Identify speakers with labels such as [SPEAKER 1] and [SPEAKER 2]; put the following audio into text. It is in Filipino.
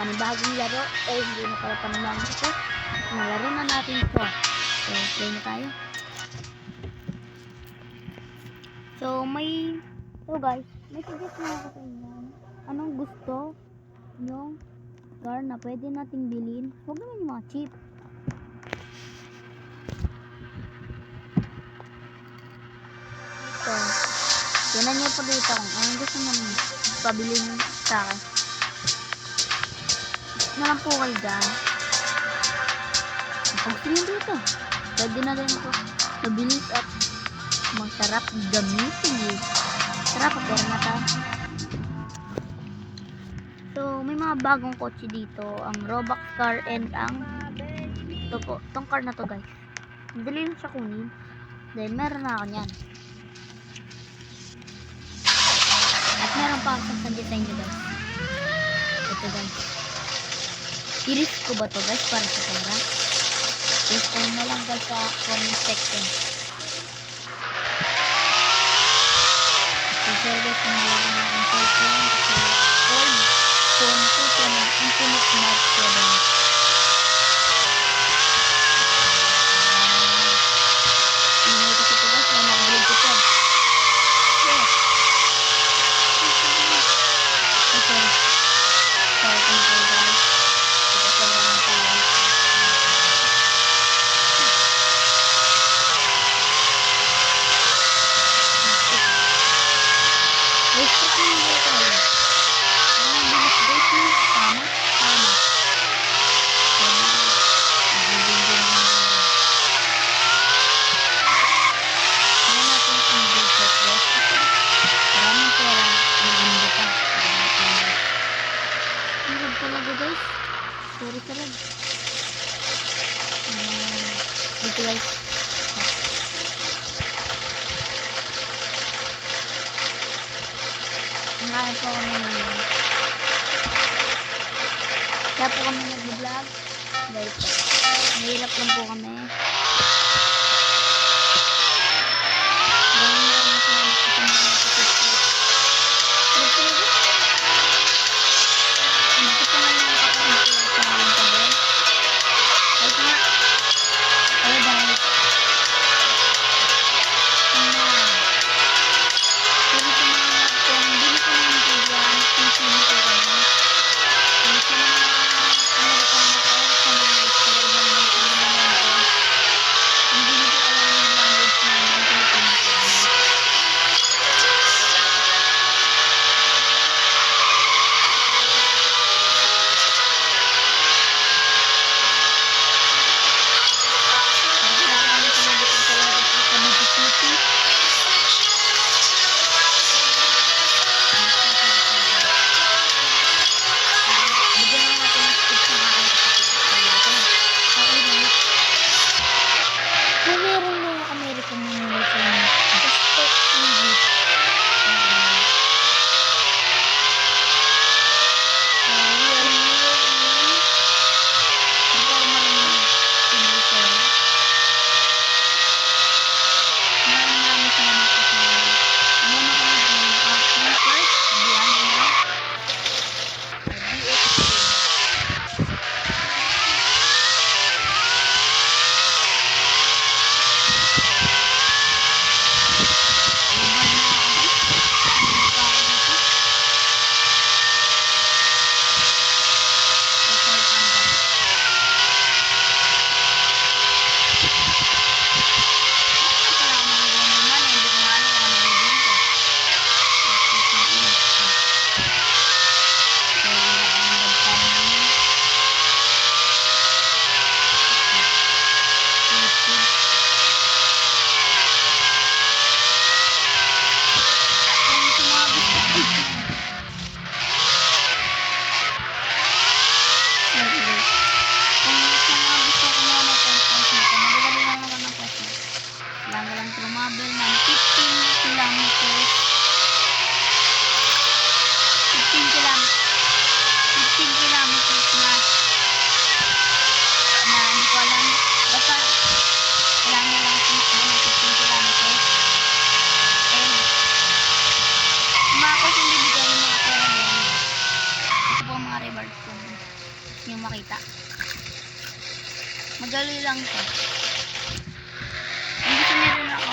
[SPEAKER 1] panibagong laro. Hindi na pala panibagong ito. Nalaro na natin ito. So, play na tayo. So, guys, may suggest na ako sa inyo. Anong gusto yung car na pwede nating bilhin? Huwag naman yung mga cheap. So, tinan nyo po dito kung anong gusto naman pabilin sa akin. Na lang po kayo dyan. Pag nyo dito, pwede na rin ito mabilis at masarap gamitin. Tara, pagkara na tayo. So, may mga bagong kotse dito. Ang Robux car and ang ito po, itong car na to guys. Madali lang siya kunin. Dahil meron na ako niyan. At meron pa ako sa design nyo guys. Ito guys. I-risk ko ba to guys para sa pera? Risk ko na lang guys sa comment section. So guys, nalaman na akong cellphone. Kasi old phone ko ito na Infinix Smart 7. Sorry talaga. Dito guys. Ngayon po kami ngayon. Kaya po kami nag-vlog. Dahil po. Mahirap lang po kami. Hindi niyo makita. Madali lang to. Kung gusto niyo rin ako,